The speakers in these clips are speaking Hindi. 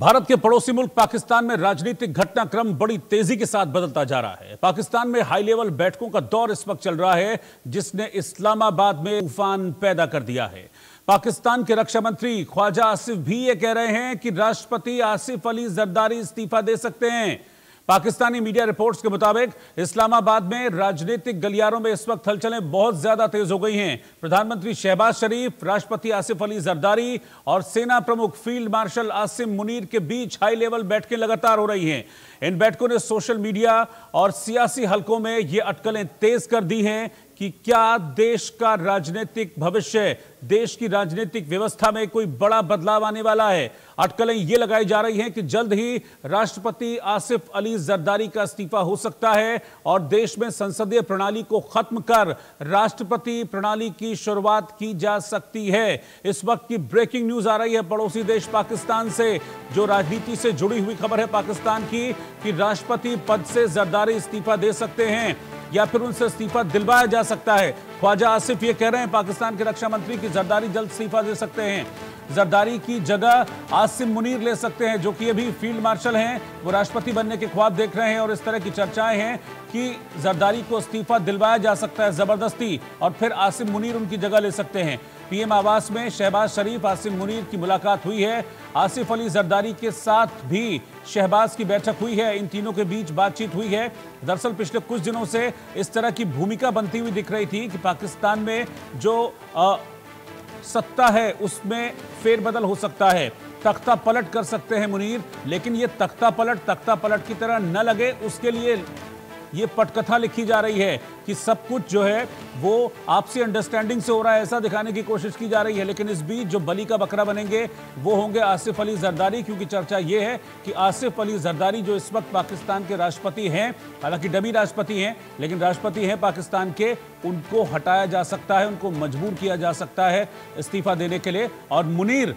भारत के पड़ोसी मुल्क पाकिस्तान में राजनीतिक घटनाक्रम बड़ी तेजी के साथ बदलता जा रहा है। पाकिस्तान में हाई लेवल बैठकों का दौर इस वक्त चल रहा है, जिसने इस्लामाबाद में तूफान पैदा कर दिया है। पाकिस्तान के रक्षा मंत्री ख्वाजा आसिफ भी ये कह रहे हैं कि राष्ट्रपति आसिफ अली जरदारी इस्तीफा दे सकते हैं। पाकिस्तानी मीडिया रिपोर्ट्स के मुताबिक इस्लामाबाद में राजनीतिक गलियारों में इस वक्त हलचलें बहुत ज्यादा तेज हो गई हैं। प्रधानमंत्री शहबाज शरीफ, राष्ट्रपति आसिफ अली जरदारी और सेना प्रमुख फील्ड मार्शल आसिम मुनीर के बीच हाई लेवल बैठकें लगातार हो रही हैं। इन बैठकों ने सोशल मीडिया और सियासी हलकों में ये अटकलें तेज कर दी हैं कि क्या देश का राजनीतिक भविष्य, देश की राजनीतिक व्यवस्था में कोई बड़ा बदलाव आने वाला है। अटकलें ये लगाई जा रही हैं कि जल्द ही राष्ट्रपति आसिफ अली जरदारी का इस्तीफा हो सकता है और देश में संसदीय प्रणाली को खत्म कर राष्ट्रपति प्रणाली की शुरुआत की जा सकती है। इस वक्त की ब्रेकिंग न्यूज आ रही है पड़ोसी देश पाकिस्तान से, जो राजनीति से जुड़ी हुई खबर है पाकिस्तान की, कि राष्ट्रपति पद से जरदारी इस्तीफा दे सकते हैं या फिर उनसे इस्तीफा दिलवाया जा सकता है। ख्वाजा आसिफ ये कह रहे हैं, पाकिस्तान के रक्षा मंत्री, की जरदारी जल्द इस्तीफा दे सकते हैं। जरदारी की जगह आसिम मुनीर ले सकते हैं, जो कि अभी फील्ड मार्शल हैं। वो राष्ट्रपति बनने के ख्वाब देख रहे हैं और इस तरह की चर्चाएं हैं कि जरदारी को इस्तीफा दिलवाया जा सकता है जबरदस्ती, और फिर आसिम मुनीर उनकी जगह ले सकते हैं। पीएम आवास में शहबाज शरीफ, आसिम मुनीर की मुलाकात हुई है। आसिफ अली जरदारी के साथ भी शहबाज की बैठक हुई है। इन तीनों के बीच बातचीत हुई है। दरअसल पिछले कुछ दिनों से इस तरह की भूमिका बनती हुई दिख रही थी कि पाकिस्तान में जो सत्ता है उसमें फेरबदल हो सकता है, तख्ता पलट कर सकते हैं मुनीर, लेकिन ये तख्ता पलट की तरह न लगे, उसके लिए ये पटकथा लिखी जा रही है कि सब कुछ जो है वो आपसी अंडरस्टैंडिंग से हो रहा है, ऐसा दिखाने की कोशिश की जा रही है। लेकिन इस बीच जो बली का बकरा बनेंगे वो होंगे आसिफ अली जरदारी, क्योंकि चर्चा ये है कि आसिफ अली जरदारी जो इस वक्त पाकिस्तान के राष्ट्रपति हैं, हालांकि डमी राष्ट्रपति हैं लेकिन राष्ट्रपति हैं पाकिस्तान के, उनको हटाया जा सकता है, उनको मजबूर किया जा सकता है इस्तीफा देने के लिए, और मुनीर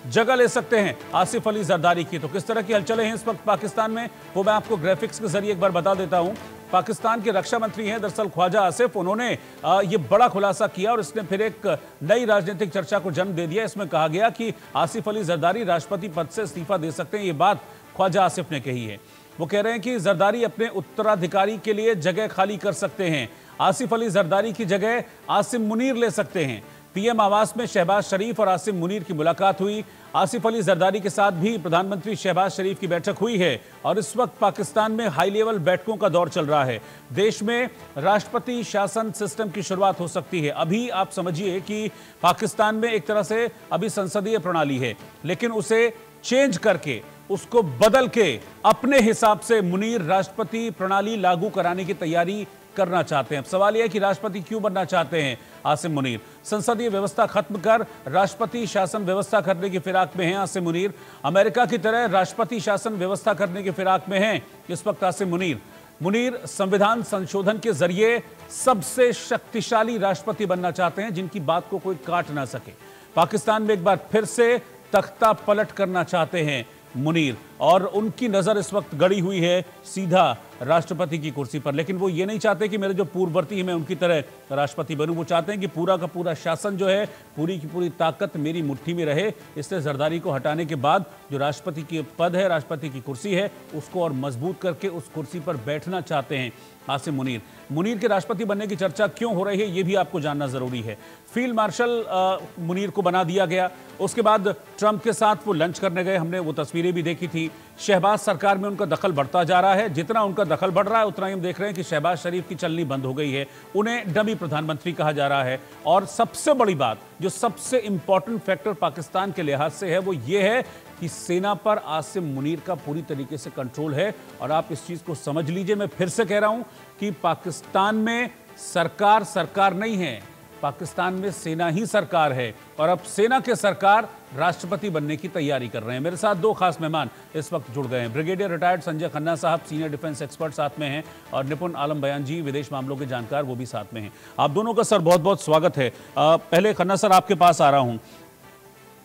जगह ले सकते हैं आसिफ अली जरदारी की। तो किस तरह की हलचलें हैं इस वक्त पाकिस्तान में, वो मैं आपको ग्राफिक्स के जरिए एक बार बता देता हूं। पाकिस्तान के रक्षा मंत्री हैं दरअसल ख्वाजा आसिफ, उन्होंने ये बड़ा खुलासा किया और इसने फिर एक नई राजनीतिक चर्चा को जन्म दे दिया। इसमें कहा गया कि आसिफ अली जरदारी राष्ट्रपति पद से इस्तीफा दे सकते हैं। ये बात ख्वाजा आसिफ ने कही है। वो कह रहे हैं कि जरदारी अपने उत्तराधिकारी के लिए जगह खाली कर सकते हैं। आसिफ अली जरदारी की जगह आसिम मुनीर ले सकते हैं। पीएम आवास में शहबाज शरीफ और आसिम मुनीर की मुलाकात हुई। आसिफ अली जरदारी के साथ भी प्रधानमंत्री शहबाज शरीफ की बैठक हुई है और इस वक्त पाकिस्तान में हाई लेवल बैठकों का दौर चल रहा है। देश में राष्ट्रपति शासन सिस्टम की शुरुआत हो सकती है। अभी आप समझिए कि पाकिस्तान में एक तरह से अभी संसदीय प्रणाली है, लेकिन उसे चेंज करके, उसको बदल के अपने हिसाब से मुनीर राष्ट्रपति प्रणाली लागू कराने की तैयारी करना चाहते हैं। अब सवाल यह है कि राष्ट्रपति क्यों बनना चाहते हैं आसिम मुनीर? संसदीय व्यवस्था खत्म कर राष्ट्रपति शासन व्यवस्था करने की फिराक में हैं आसिम मुनीर। अमेरिका की तरह राष्ट्रपति शासन व्यवस्था करने की फिराक में हैं इस वक्त आसिम मुनीर। मुनीर संविधान संशोधन के जरिए सबसे शक्तिशाली राष्ट्रपति बनना चाहते हैं, जिनकी बात को कोई काट ना सके। पाकिस्तान में एक बार फिर से तख्ता पलट करना चाहते हैं मुनीर, और उनकी नजर इस वक्त गड़ी हुई है सीधा राष्ट्रपति की कुर्सी पर। लेकिन वो ये नहीं चाहते कि मेरे जो पूर्ववर्ती हैं मैं उनकी तरह राष्ट्रपति बनूं। वो चाहते हैं कि पूरा का पूरा शासन जो है, पूरी की पूरी ताकत मेरी मुट्ठी में रहे। इसलिए जरदारी को हटाने के बाद जो राष्ट्रपति की पद है, राष्ट्रपति की कुर्सी है, उसको और मजबूत करके उस कुर्सी पर बैठना चाहते हैं आसिम मुनीर। मुनीर के राष्ट्रपति बनने की चर्चा क्यों हो रही है, ये भी आपको जानना जरूरी है। फील्ड मार्शल मुनीर को बना दिया गया। उसके बाद ट्रंप के साथ वो लंच करने गए, हमने वो तस्वीरें भी देखी थी। शहबाज सरकार में उनका दखल बढ़ता जा रहा है। जितना उनका दखल बढ़ रहा है उतना ही हम देख रहे हैं कि शहबाज शरीफ की चलनी बंद हो गई है। उन्हें डमी प्रधानमंत्री कहा जा रहा है। और सबसे बड़ी बात, जो सबसे इंपॉर्टेंट फैक्टर पाकिस्तान के लिहाज से है, वो ये है कि सेना पर आसिम मुनीर का पूरी तरीके से कंट्रोल है। और आप इस चीज को समझ लीजिए, मैं फिर से कह रहा हूं कि पाकिस्तान में सरकार नहीं है, पाकिस्तान में सेना ही सरकार है। और अब सेना के सरकार राष्ट्रपति बनने की तैयारी कर रहे हैं। मेरे साथ दो खास मेहमान इस वक्त जुड़ गए हैं। ब्रिगेडियर रिटायर्ड संजय खन्ना साहब, सीनियर डिफेंस एक्सपर्ट साथ में हैं, और निपुण आलम बयान जी, विदेश मामलों के जानकार, वो भी साथ में हैं। आप दोनों का सर बहुत बहुत स्वागत है। पहले खन्ना सर आपके पास आ रहा हूं।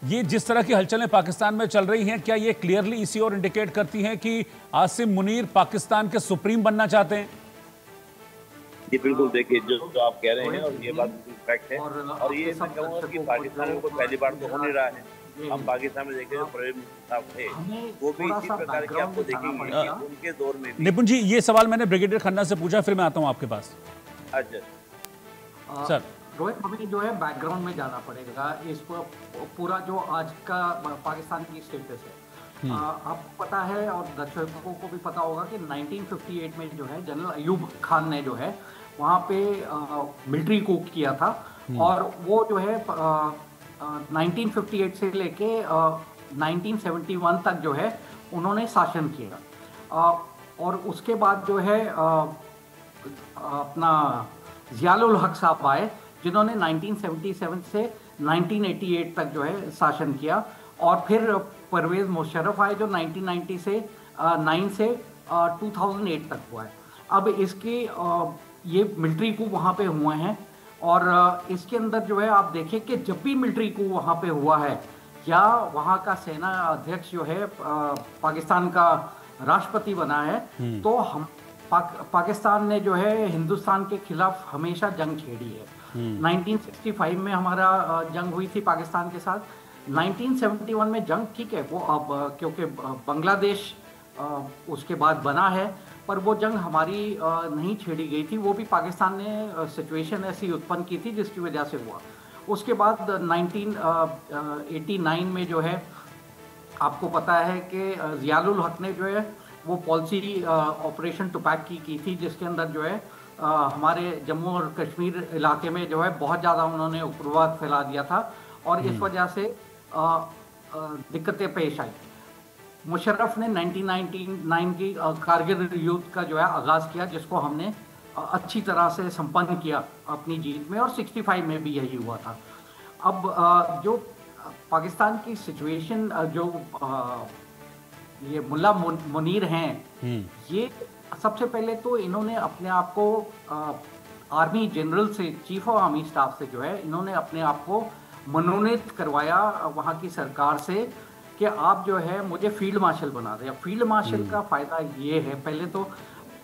ये जिस तरह की हलचलें पाकिस्तान में चल रही हैं, क्या ये क्लियरली इसी और इंडिकेट करती हैं कि आसिम मुनीर पाकिस्तान के सुप्रीम बनना चाहते हैं? जी बिल्कुल, देखिए जो आप कह रहे हैं और ये बात बिल्कुल फैक्ट है। और ये मैं कहूँगा कि पाकिस्तान में कोई पहली बार तो हो नहीं रहा है हम पाकिस्तान में देखें परवेज मुशर्रफ थे, हमें वो भी थोड़ा इसी सा प्रकार की बैकग्राउंड आपको में जाना देखेंगे पड़ेगा। कि उनके दौर में भी। निपुण जी, ये सवाल मैंने ब्रिगेडियर खन्ना से पूछा, फिर मैं आता हूं आपके पास। अच्छा सर, रोहित, हमें जो है बैकग्राउंड में जाना पड़ेगा इस पूरा जो आज का पाकिस्तान की स्टेटस है। आपको पता है और दर्शकों को भी पता होगा कि 1958 में जो है जनरल अयूब खान ने जो है वहाँ पे मिलिट्री coup किया था, और वो जो है 1958 से लेके 1971 तक जो है उन्होंने शासन किया। और उसके बाद जो है अपना ज़ियाउल हक साहब आए, जिन्होंने 1977 से 1988 तक जो है शासन किया, और फिर परवेज मुशर्रफ आए जो 1990 से 9 से 2008 तक हुआ है। अब इसके ये मिलिट्री coup वहाँ पे हुए हैं, और इसके अंदर जो है आप देखें कि जब भी मिलिट्री coup वहाँ पे हुआ है या वहाँ का सेना अध्यक्ष जो है पाकिस्तान का राष्ट्रपति बना है, तो हम पाकिस्तान ने जो है हिंदुस्तान के खिलाफ हमेशा जंग छेड़ी है। 1965 में हमारा जंग हुई थी पाकिस्तान के साथ। 1971 में जंग, ठीक है, वो अब क्योंकि बांग्लादेश उसके बाद बना है, पर वो जंग हमारी नहीं छेड़ी गई थी, वो भी पाकिस्तान ने सिचुएशन ऐसी उत्पन्न की थी जिसकी वजह से हुआ। उसके बाद 1989 में जो है आपको पता है कि ज़ियाउल हक ने जो है वो पॉलिसी ऑपरेशन टुपैक की थी, जिसके अंदर जो है हमारे जम्मू और कश्मीर इलाके में जो है बहुत ज़्यादा उन्होंने उग्रवाद फैला दिया था, और इस वजह से दिक्कतें पेश आई। मुशर्रफ ने 1999 की कारगिल युद्ध का जो है आगाज़ किया, जिसको हमने अच्छी तरह से संपन्न किया अपनी जीत में, और 65 में भी यही हुआ था। अब जो पाकिस्तान की सिचुएशन, जो ये मुल्ला मुनीर हैं, ये सबसे पहले तो इन्होंने अपने आप को आर्मी जनरल से, चीफ ऑफ आर्मी स्टाफ से जो है इन्होंने अपने आप को मनोनीत करवाया वहाँ की सरकार से कि आप जो है मुझे फील्ड मार्शल बना दें। फील्ड मार्शल का फ़ायदा ये है, पहले तो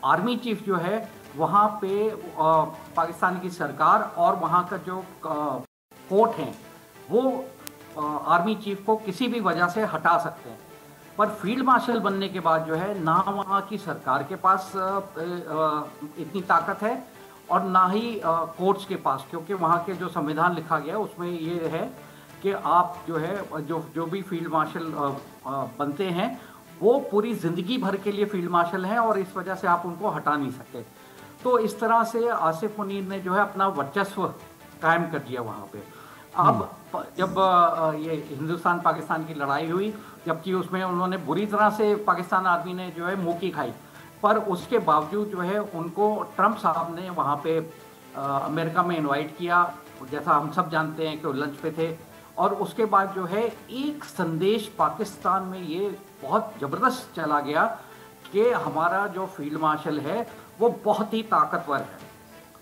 आर्मी चीफ जो है वहाँ पे पाकिस्तान की सरकार और वहाँ का जो कोर्ट हैं वो आर्मी चीफ को किसी भी वजह से हटा सकते हैं, पर फील्ड मार्शल बनने के बाद जो है ना वहाँ की सरकार के पास इतनी ताकत है और ना ही कोर्ट्स के पास, क्योंकि वहाँ के जो संविधान लिखा गया है उसमें ये है कि आप जो है जो भी फील्ड मार्शल बनते हैं वो पूरी ज़िंदगी भर के लिए फील्ड मार्शल हैं, और इस वजह से आप उनको हटा नहीं सकते। तो इस तरह से आसिफ मुनीर ने जो है अपना वर्चस्व कायम कर दिया वहाँ पे। अब जब ये हिंदुस्तान पाकिस्तान की लड़ाई हुई, जबकि उसमें उन्होंने बुरी तरह से पाकिस्तान आर्मी ने जो है मुँह खाई, पर उसके बावजूद जो है उनको ट्रंप साहब ने वहाँ पे अमेरिका में इनवाइट किया, जैसा हम सब जानते हैं कि वो लंच पे थे, और उसके बाद जो है एक संदेश पाकिस्तान में ये बहुत ज़बरदस्त चला गया कि हमारा जो फील्ड मार्शल है वो बहुत ही ताकतवर है,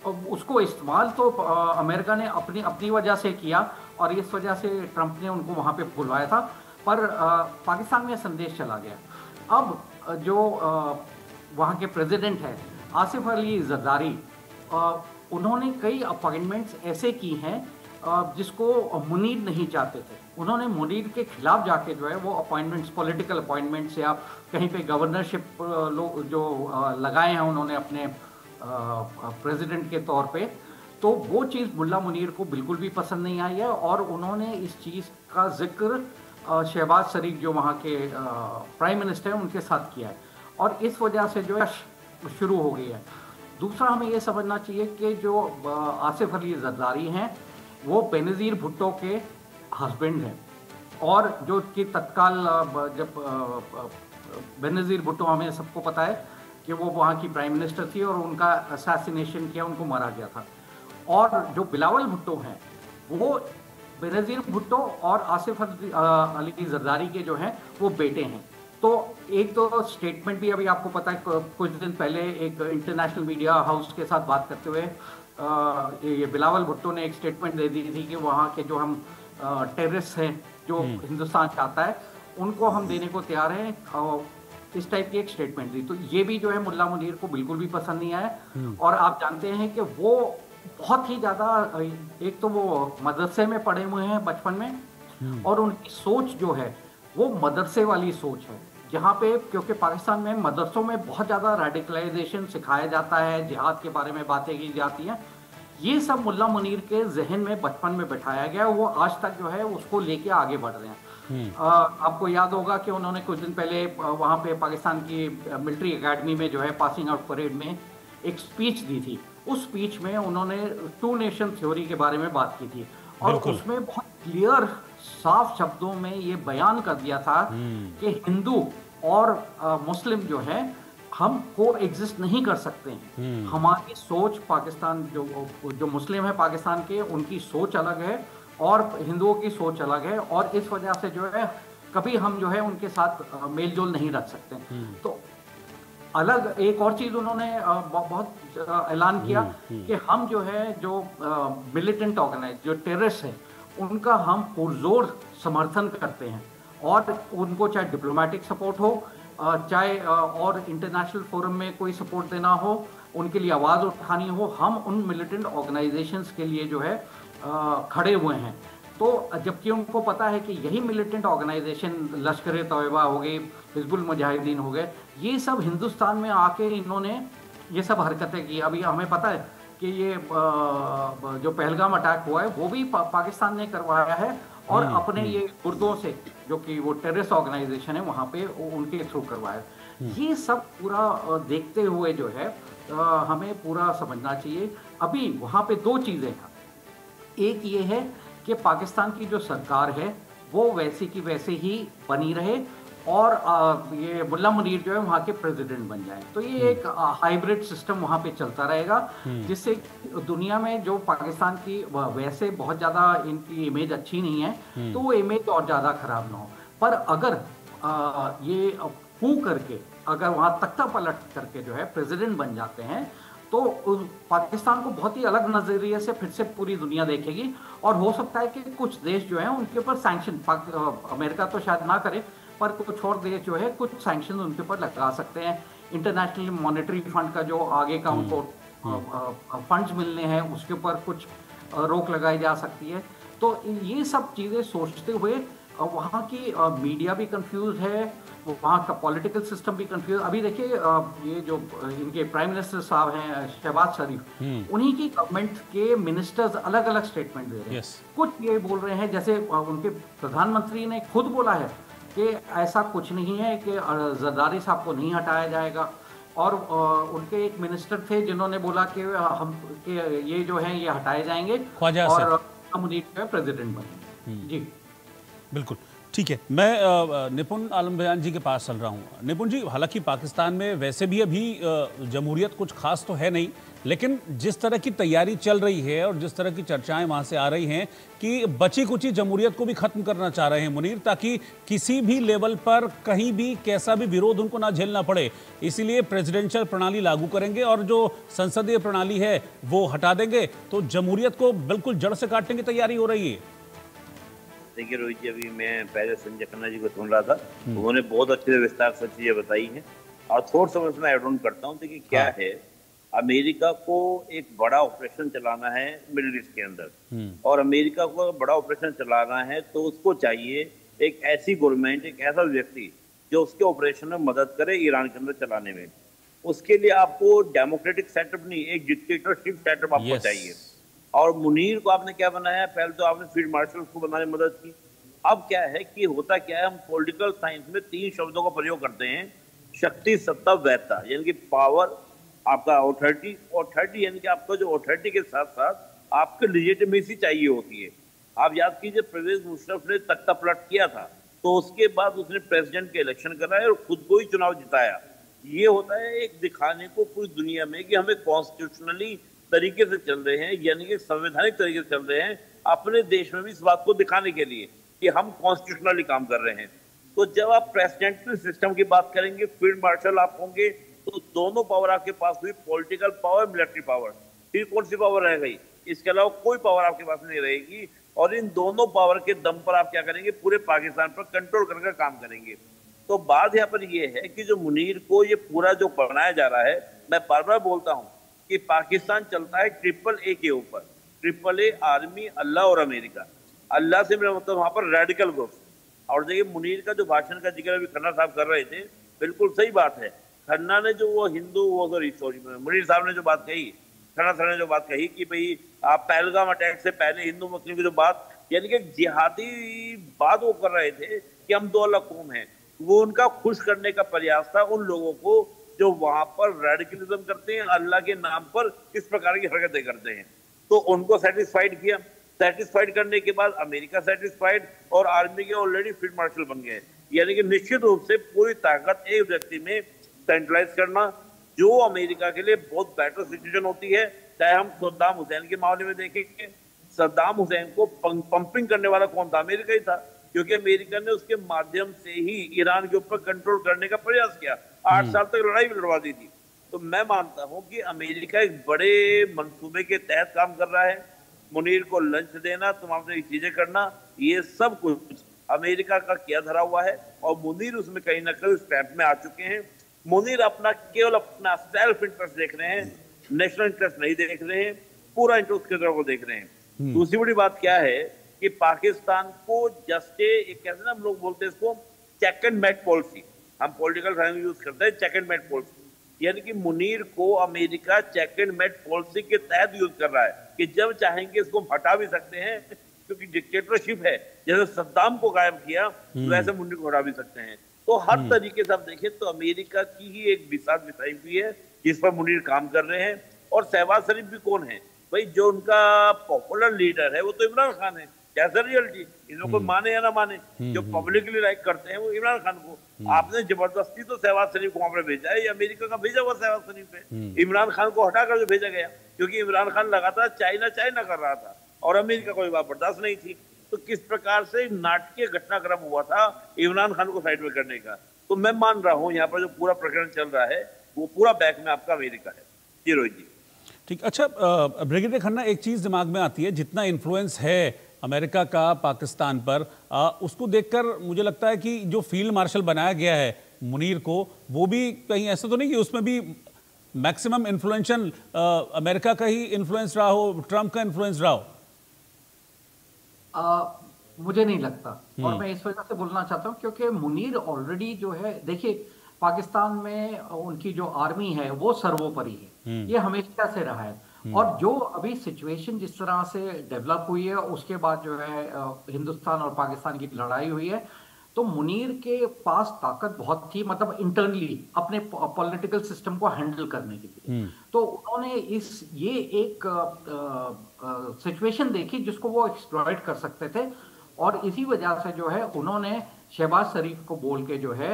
और उसको इस्तेमाल तो अमेरिका ने अपनी वजह से किया, और इस वजह से ट्रंप ने उनको वहाँ पे बुलवाया था, पर पाकिस्तान में संदेश चला गया। अब जो वहाँ के प्रेसिडेंट हैं आसिफ अली जरदारी, उन्होंने कई अपॉइंटमेंट्स ऐसे की हैं जिसको मुनीर नहीं चाहते थे। उन्होंने मुनीर के खिलाफ जाके जो है वो अपॉइंटमेंट्स, पॉलिटिकल अपॉइंटमेंट्स या कहीं पे गवर्नरशिप जो लगाए हैं उन्होंने अपने प्रेसिडेंट के तौर पे, तो वो चीज़ मुल्ला मुनीर को बिल्कुल भी पसंद नहीं आई है, और उन्होंने इस चीज़ का जिक्र शहबाज शरीफ जो वहाँ के प्राइम मिनिस्टर हैं उनके साथ किया है, और इस वजह से जो है शुरू हो गई है। दूसरा हमें ये समझना चाहिए कि जो आसिफ अली जरदारी हैं वो बेनज़ीर भुट्टो के हस्बैंड हैं, और जो कि तत्काल जब बेनज़ीर भुट्टो, हमें सबको पता है कि वो वहाँ की प्राइम मिनिस्टर थी और उनका असैसिनेशन किया, उनको मारा गया था। और जो बिलावल भुट्टो हैं वो बेनज़ीर भुट्टो और आसिफ अली जरदारी के जो हैं वो बेटे हैं। तो एक तो स्टेटमेंट भी अभी आपको पता है, कुछ दिन पहले एक इंटरनेशनल मीडिया हाउस के साथ बात करते हुए ये बिलावल भुट्टो ने एक स्टेटमेंट दे दी थी कि वहाँ के जो हम टेररिस्ट हैं जो हिंदुस्तान चाहता है उनको हम देने को तैयार हैं, इस टाइप की एक स्टेटमेंट दी। तो ये भी जो है मुल्ला मुनीर को बिल्कुल भी पसंद नहीं आया, और आप जानते हैं कि वो बहुत ही ज़्यादा, एक तो वो मदरसे में पढ़े हुए हैं बचपन में, और उनकी सोच जो है वो मदरसे वाली सोच है, जहाँ पे क्योंकि पाकिस्तान में मदरसों में बहुत ज़्यादा रेडिकलाइजेशन सिखाया जाता है, जिहाद के बारे में बातें की जाती हैं। ये सब मुल्ला मुनीर के जहन में बचपन में बैठाया गया, वो आज तक जो है उसको लेके आगे बढ़ रहे हैं। आपको याद होगा कि उन्होंने कुछ दिन पहले वहाँ पे पाकिस्तान की मिलिट्री एकेडमी में जो है पासिंग आउट परेड में एक स्पीच दी थी। उस स्पीच में उन्होंने टू नेशन थ्योरी के बारे में बात की थी और उसमें बहुत क्लियर साफ शब्दों में ये बयान कर दिया था कि हिंदू और मुस्लिम जो है हम को एग्जिस्ट नहीं कर सकते हैं। हमारी सोच पाकिस्तान जो मुस्लिम है पाकिस्तान के, उनकी सोच अलग है और हिंदुओं की सोच अलग है, और इस वजह से जो है कभी हम जो है उनके साथ मेल जोल नहीं रख सकते। तो अलग एक और चीज उन्होंने बहुत ऐलान किया कि हम जो है जो मिलिटेंट ऑर्गेनाइज जो टेररिस्ट है उनका हम पुरजोर समर्थन करते हैं, और उनको चाहे डिप्लोमेटिक सपोर्ट हो, चाहे और इंटरनेशनल फोरम में कोई सपोर्ट देना हो, उनके लिए आवाज़ उठानी हो, हम उन मिलिटेंट ऑर्गेनाइजेशंस के लिए जो है खड़े हुए हैं। तो जबकि उनको पता है कि यही मिलिटेंट ऑर्गेनाइजेशन लश्कर तैयबा हो गई, हिजबुल मुजाहिदीन हो गए, ये सब हिंदुस्तान में आके इन्होंने ये सब हरकतें की। अभी हमें पता है कि ये जो पहलगाम अटैक हुआ है वो भी पाकिस्तान ने करवाया है, और अपने ये गुर्दों से जो कि वो टेररिस्ट ऑर्गेनाइजेशन है वहाँ पे उनके थ्रू करवाया। ये सब पूरा देखते हुए जो है हमें पूरा समझना चाहिए। अभी वहाँ पे दो चीज़ें हैं, एक ये है कि पाकिस्तान की जो सरकार है वो वैसी की वैसे ही बनी रहे, और ये मुल्ला मुनीर जो है वहाँ के प्रेसिडेंट बन जाए। तो ये एक हाइब्रिड सिस्टम वहाँ पे चलता रहेगा, जिससे दुनिया में जो पाकिस्तान की वैसे बहुत ज़्यादा इनकी इमेज अच्छी नहीं है, तो वो इमेज और ज़्यादा खराब ना हो। पर अगर ये कू करके अगर वहाँ तख्ता पलट करके जो है प्रेसिडेंट बन जाते हैं, तो पाकिस्तान को बहुत ही अलग नज़रिए से फिर से पूरी दुनिया देखेगी, और हो सकता है कि कुछ देश जो हैं उनके ऊपर सैंक्शन, अमेरिका तो शायद ना करे, पर कुछ और देश जो है कुछ सैंक्शन उनके ऊपर लगा सकते हैं। इंटरनेशनल मॉनेटरी फंड का जो आगे का उनको फंड्स मिलने हैं उसके ऊपर कुछ रोक लगाई जा सकती है। तो ये सब चीज़ें सोचते हुए वहाँ की मीडिया भी कंफ्यूज है, वहाँ का पॉलिटिकल सिस्टम भी कंफ्यूज। अभी देखिए ये जो इनके प्राइम मिनिस्टर साहब हैं शहबाज शरीफ, उन्हीं की गवर्नमेंट के मिनिस्टर्स अलग अलग स्टेटमेंट दे रहे हैं। कुछ ये बोल रहे हैं, जैसे उनके प्रधानमंत्री ने खुद बोला है कि ऐसा कुछ नहीं है कि जरदारी साहब को नहीं हटाया जाएगा, और उनके एक मिनिस्टर थे जिन्होंने बोला कि हम कि ये जो है ये हटाए जाएंगे और मुनीर प्रेसिडेंट बनेंगे। जी बिल्कुल ठीक है। मैं निपुण आलम बयान जी के पास चल रहा हूँ। निपुण जी, हालांकि पाकिस्तान में वैसे भी अभी जमहूरियत कुछ खास तो है नहीं, लेकिन जिस तरह की तैयारी चल रही है और जिस तरह की चर्चाएं वहां से आ रही हैं कि बची कुची जमहूरियत को भी खत्म करना चाह रहे हैं मुनीर, ताकि किसी भी लेवल पर कहीं भी कैसा भी विरोध उनको ना झेलना पड़े, इसीलिए प्रेसिडेंशियल प्रणाली लागू करेंगे और जो संसदीय प्रणाली है वो हटा देंगे, तो जमहूरियत को बिल्कुल जड़ से काटने की तैयारी हो रही है। देखिए रोहित जी, अभी मैं पहले संजय खन्ना जी को सुन रहा था, उन्होंने बहुत अच्छे से विस्तार से चीजें बताई हैं, और थोड़ा सा मैं ऐड ऑन करता हूँ। देखिए क्या है, अमेरिका को एक बड़ा ऑपरेशन चलाना है मिडिल ईस्ट के अंदर, और अमेरिका को बड़ा ऑपरेशन चलाना है तो उसको चाहिए एक ऐसी गवर्नमेंट, एक ऐसा व्यक्ति जो उसके ऑपरेशन में मदद करे ईरान के अंदर चलाने में। उसके लिए आपको डेमोक्रेटिक सेटअप नहीं, एक डिक्टेटरशिप सेटअप आपको चाहिए। और मुनीर को आपने क्या बनाया, पहले तो आपने फील्ड मार्शल को बनाने में मदद की। अब क्या है कि होता क्या है, हम पॉलिटिकल साइंस में 3 शब्दों का प्रयोग करते हैं, शक्ति, सत्ता, वैधता, यानी कि पावर, आपका ऑथोरिटी यानी कि आपका जो ऑथोरिटी के साथ साथ आपके लिजिटिमेसी चाहिए होती है। आप याद कीजिए परवेज मुशर्रफ ने तख्ता पलट किया था, तो उसके बाद उसने प्रेसिडेंट के इलेक्शन कराए और खुद को ही चुनाव जिताया। ये होता है एक दिखाने को पूरी दुनिया में कि हमें कॉन्स्टिट्यूशनली तरीके से चल रहे हैं, यानी कि संवैधानिक तरीके से चल रहे हैं, अपने देश में भी इस बात को दिखाने के लिए कि हम कॉन्स्टिट्यूशनली काम कर रहे हैं। तो जब आप प्रेसिडेंशियल सिस्टम की बात करेंगे, फील्ड मार्शल आप होंगे, तो दोनों पावर आपके पास हुई, पॉलिटिकल पावर, मिलिट्री पावर। फिर कौन सी पावर रह गई? इसके अलावा कोई पावर आपके पास नहीं रहेगी, और इन दोनों पावर के दम पर आप क्या करेंगे, पूरे पाकिस्तान पर कंट्रोल करके काम करेंगे। तो बात यहाँ पर यह है कि जो मुनीर को ये पूरा जो बनाया जा रहा है, मैं बार बार बोलता हूँ कि पाकिस्तान चलता है AAA के ऊपर, AAA आर्मी, अल्लाह और अमेरिका। अल्लाह से मेरा मतलब वहां पर रेडिकल ग्रुप। और देखिए मुनीर का जो भाषण का जिक्र अभी खन्ना साहब कर रहे थे, बिल्कुल सही बात है। खन्ना ने जो वो हिंदू वो सॉरी मुनीर साहब ने जो बात कही, खन्ना साहब ने जो बात कही कि भाई आप पहलगाम अटैक से पहले हिंदू मुस्लिम की जो बात, यानी कि जिहादी बात वो कर रहे थे कि हम दो अलग कौम हैं, वो उनका खुश करने का प्रयास था उन लोगों को जो वहां पर रेडिकलिज्म करते हैं, अल्लाह के नाम पर इस प्रकार की हरकतें करते हैं। तो उनको सेटिस्फाइड किया। सेटिस्फाइड करने के बाद अमेरिका सेटिस्फाइड और आर्मी के ऑलरेडी फील्ड मार्शल बन गए। यानी कि निश्चित रूप से पूरी ताकत एक व्यक्ति में सेंट्रलाइज करना, जो अमेरिका के लिए बहुत बेटर सिचुएशन होती है। चाहे हम सद्दाम हुसैन के मामले में देखेंगे, सद्दाम हुसैन को पंपिंग करने वाला कौन था? अमेरिका ही था, क्योंकि अमेरिका ने उसके माध्यम से ही ईरान के ऊपर कंट्रोल करने का प्रयास किया। 8 साल तक लड़ाई भी लड़वा दी थी। तो मैं मानता हूं कि अमेरिका एक बड़े मंसूबे के तहत काम कर रहा है। मुनीर को लंच देना, तमाम तरह की चीजें करना, ये सब कुछ अमेरिका का किया धरा हुआ है और मुनीर उसमें कहीं ना कहीं स्टैंप में आ चुके हैं। मुनीर अपना केवल अपना सेल्फ इंटरेस्ट देख रहे हैं, नेशनल इंटरेस्ट नहीं देख रहे हैं, पूरा इंटरेस्ट की तरफ को देख रहे हैं। दूसरी बड़ी बात क्या है कि पाकिस्तान को जस्ट एक कहते हैं ना, हम लोग बोलते हैं इसको चेक एंड मेट पॉलिसी, हम पॉलिटिकल साइंस यूज करते हैं चेक एंड मेट पॉलिसी, यानी कि मुनीर को America check and mate policy के तहत यूज कर रहा है कि जब चाहेंगे इसको हटा भी सकते हैं, क्योंकि डिक्टेटरशिप है। जैसे सद्दाम को गायब किया वैसे मुनीर को हटा भी सकते हैं। तो हर तरीके से आप देखें तो अमेरिका की ही एक बिसात बिछाई हुई है जिस पर मुनीर काम कर रहे हैं। और शहबाज शरीफ भी कौन है भाई? जो उनका पॉपुलर लीडर है वो तो इमरान खान है। कैसा रियलिटी, इन लोगों को माने या ना माने, जो पब्लिकली लाइक करते हैं वो इमरान खान को। आपने जबरदस्ती तो शहबाज शरीफ को वहां पर भेजा है, ये अमेरिका का भेजा हुआ शहबाज शरीफ है। इमरान खान को हटाकर जो भेजा गया, क्योंकि इमरान खान लगातार चाइना चाइना कर रहा था और अमेरिका को बात बर्दाश्त नहीं थी। तो किस प्रकार से नाटकीय घटनाक्रम हुआ था इमरान खान को साइड में करने का। तो मैं मान रहा हूं यहाँ पर जो पूरा प्रकरण चल रहा है वो पूरा बैक में आपका अमेरिका है। जी रोहित जी। ठीक, अच्छा ब्रिगेडियर खन्ना, एक चीज दिमाग में आती है, जितना इन्फ्लुएंस है अमेरिका का पाकिस्तान पर, उसको देखकर मुझे लगता है कि जो फील्ड मार्शल बनाया गया है मुनीर को, वो भी कहीं ऐसा तो नहीं कि उसमें भी मैक्सिमम इन्फ्लुएंशियल अमेरिका का ही इन्फ्लुएंस रहा हो, ट्रंप का इन्फ्लुएंस रहा हो? मुझे नहीं लगता। और मैं इस वजह से बोलना चाहता हूँ क्योंकि मुनीर ऑलरेडी जो है, देखिए पाकिस्तान में उनकी जो आर्मी है वो सर्वोपरि है, ये हमेशा से रहा है। और जो अभी सिचुएशन जिस तरह से डेवलप हुई है, उसके बाद जो है हिंदुस्तान और पाकिस्तान की लड़ाई हुई है, तो मुनीर के पास ताकत बहुत थी, मतलब इंटरनली अपने पॉलिटिकल सिस्टम को हैंडल करने के लिए। तो उन्होंने ये एक सिचुएशन देखी जिसको वो एक्सप्लॉइट कर सकते थे, और इसी वजह से जो है उन्होंने शहबाज शरीफ को बोल के जो है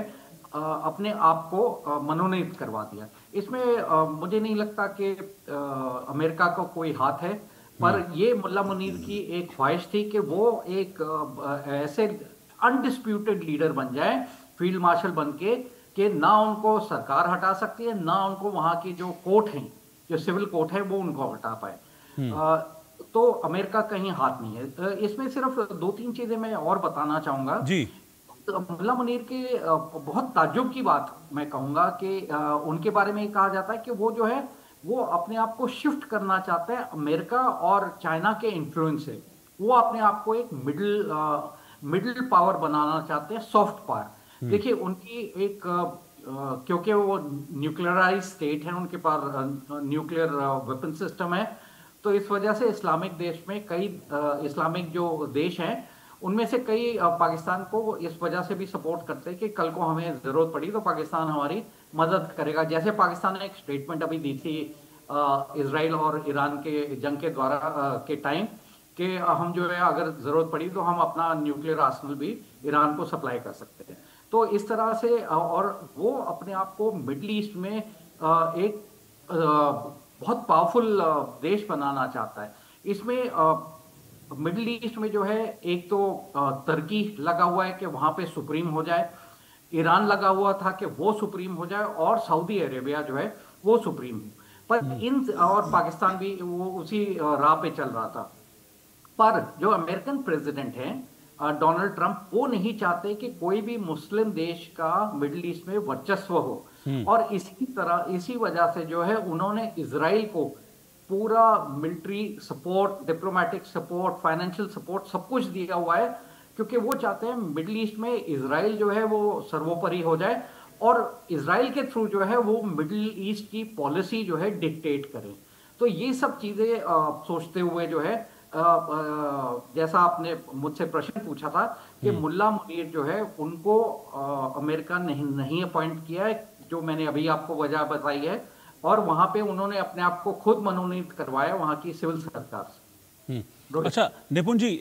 अपने आप को मनोनीत करवा दिया। इसमें मुझे नहीं लगता कि अमेरिका का कोई हाथ है, पर ये मुल्ला मुनीर की एक ख्वाहिश थी कि वो एक ऐसे अनडिस्प्यूटेड लीडर बन जाए, फील्ड मार्शल बन के, कि ना उनको सरकार हटा सकती है, ना उनको वहां की जो कोर्ट है, जो सिविल कोर्ट है, वो उनको हटा पाए। तो अमेरिका कहीं हाथ नहीं है इसमें। सिर्फ 2-3 चीजें मैं और बताना चाहूंगा जी। मुल्ला मुनीर के बहुत ताज्जुब की बात मैं कहूंगा कि उनके बारे में कहा जाता है कि वो जो है वो अपने आप को शिफ्ट करना चाहते हैं अमेरिका और चाइना के इन्फ्लुएंस से। वो अपने आप को एक मिडिल पावर बनाना चाहते हैं, सॉफ्ट पावर। देखिए उनकी एक क्योंकि वो न्यूक्लियराइज स्टेट है, उनके पास न्यूक्लियर वेपन सिस्टम है, तो इस वजह से इस्लामिक देश में कई इस्लामिक जो देश हैं उनमें से कई पाकिस्तान को इस वजह से भी सपोर्ट करते हैं कि कल को हमें जरूरत पड़ी तो पाकिस्तान हमारी मदद करेगा। जैसे पाकिस्तान ने एक स्टेटमेंट अभी दी थी इजराइल और ईरान के जंग के द्वारा के टाइम, कि हम जो है अगर जरूरत पड़ी तो हम अपना न्यूक्लियर आर्सेनल भी ईरान को सप्लाई कर सकते हैं। तो इस तरह से, और वो अपने आप को मिडल ईस्ट में एक बहुत पावरफुल देश बनाना चाहता है। इसमें मिडिल ईस्ट में जो है एक तो तुर्की लगा हुआ है कि वहां पे सुप्रीम हो जाए, ईरान लगा हुआ था कि वो सुप्रीम हो जाए, और सऊदी अरेबिया जो है वो सुप्रीम हो। पर और पाकिस्तान भी वो उसी राह पे चल रहा था। पर जो अमेरिकन प्रेसिडेंट हैं डोनाल्ड ट्रंप, वो नहीं चाहते कि कोई भी मुस्लिम देश का मिडिल ईस्ट में वर्चस्व हो, और इसी वजह से जो है उन्होंने इजराइल को पूरा military support, diplomatic support, financial support सब कुछ दिया हुआ है, क्योंकि वो चाहते हैं मिडिल ईस्ट में इजराइल जो है वो सर्वोपरि हो जाए और इजराइल के थ्रू जो है वो मिडिल ईस्ट की पॉलिसी जो है डिक्टेट करें। तो ये सब चीजें सोचते हुए जो है जैसा आपने मुझसे प्रश्न पूछा था कि मुल्ला मुनीर जो है उनको अमेरिका नहीं अपॉइंट किया है, जो मैंने अभी आपको वजह बताई है, और वहां पे उन्होंने अपने आप को खुद मनोनीत करवाया वहां की सिविल सरकार से। अच्छा निपुण जी,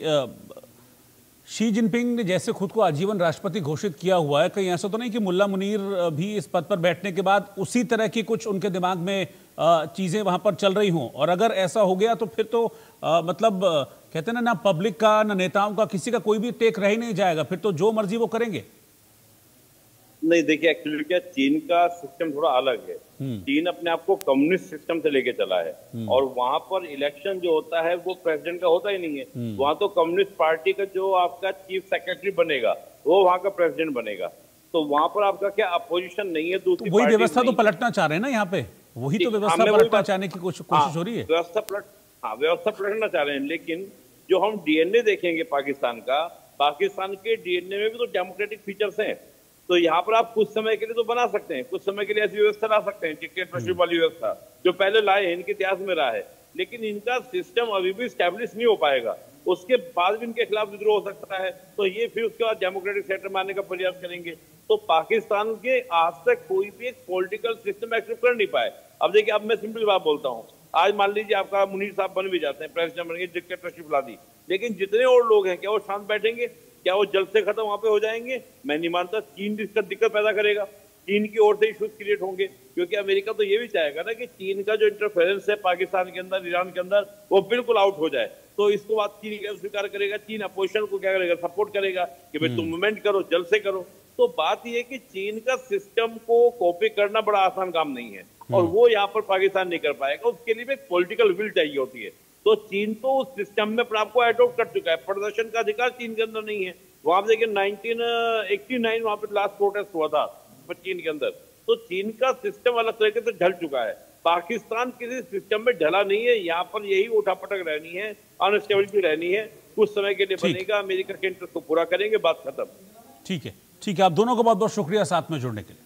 शी जिनपिंग ने जैसे खुद को आजीवन राष्ट्रपति घोषित किया हुआ है, कहीं ऐसा तो नहीं कि मुल्ला मुनीर भी इस पद पर बैठने के बाद उसी तरह की कुछ उनके दिमाग में चीजें वहां पर चल रही हों? और अगर ऐसा हो गया तो फिर तो मतलब कहते हैं ना पब्लिक का ना नेताओं का किसी का कोई भी टेक रह ही नहीं जाएगा, फिर तो जो मर्जी वो करेंगे। नहीं देखिए, एक्चुअली क्या चीन का सिस्टम थोड़ा अलग है। चीन अपने आप को कम्युनिस्ट सिस्टम से लेके चला है और वहां पर इलेक्शन जो होता है वो प्रेसिडेंट का होता ही नहीं है। वहां तो कम्युनिस्ट पार्टी का जो आपका चीफ सेक्रेटरी बनेगा वो वहां का प्रेसिडेंट बनेगा। तो वहां पर आपका क्या अपोजिशन नहीं है, दूसरी वही व्यवस्था तो पलटना चाह रहे हैं ना यहाँ पे, वही तो व्यवस्था पलटना चाहने की कोशिश हो रही है। व्यवस्था पलटना चाह रहे हैं, लेकिन जो हम डीएनए देखेंगे पाकिस्तान का, पाकिस्तान के डीएनए में भी तो डेमोक्रेटिक फीचर्स हैं। तो यहाँ पर आप कुछ समय के लिए तो बना सकते हैं, कुछ समय के लिए ऐसी व्यवस्था ला सकते हैं, डिक्टेटरशिप वाली व्यवस्था जो पहले लाए हैं, इनके इतिहास में रहा है, लेकिन इनका सिस्टम अभी भी स्टैब्लिश नहीं हो पाएगा। उसके बाद भी इनके खिलाफ विद्रोह हो सकता है, तो ये फिर उसके बाद डेमोक्रेटिक सेक्टर में आने का प्रयास करेंगे। तो पाकिस्तान के आज तक कोई भी एक पॉलिटिकल सिस्टम एक्सेप्ट कर नहीं पाए। अब देखिए, अब मैं सिंपल बात बोलता हूँ, आज मान लीजिए आपका मुनीर साहब बन भी जाते हैं, प्रेसिडेंट बन गए, डिक्टेटरशिप ला दी, लेकिन जितने और लोग हैं क्या वो शांत बैठेंगे? क्या वो जल्द से खत्म वहां पे हो जाएंगे? मैं नहीं मानता। चीन इसका दिक्कत पैदा करेगा, चीन की ओर से इश्यूज क्रिएट होंगे, क्योंकि अमेरिका तो ये भी चाहेगा ना कि चीन का जो इंटरफेरेंस है पाकिस्तान के अंदर, ईरान के अंदर, वो बिल्कुल आउट हो जाए। तो इसको बात चीन क्या स्वीकार करेगा? चीन अपोजिशन को क्या करेगा? सपोर्ट करेगा कि भाई तुम मूवमेंट करो, जल्द से करो। तो बात यह है कि चीन का सिस्टम को कॉपी करना बड़ा आसान काम नहीं है और वो यहाँ पर पाकिस्तान नहीं कर पाएगा। उसके लिए एक पॉलिटिकल विल चाहिए होती है। तो चीन तो उस सिस्टम में अपने आपको एडॉप्ट कर चुका है। प्रदर्शन का अधिकार चीन के अंदर नहीं है। वहां पर देखिए 1989 वहां पर लास्ट प्रोटेस्ट हुआ था चीन के अंदर। तो चीन का सिस्टम अलग तरीके से ढल चुका है। पाकिस्तान किसी सिस्टम में ढला नहीं है। यहाँ पर यही उठापटक रहनी है, अनस्टेबिलिटी रहनी है। कुछ समय के लिए बनेगा, अमेरिका के इंटरेस्ट को पूरा करेंगे, बात खत्म। ठीक है, ठीक है। आप दोनों को बहुत बहुत शुक्रिया साथ में जुड़ने के लिए।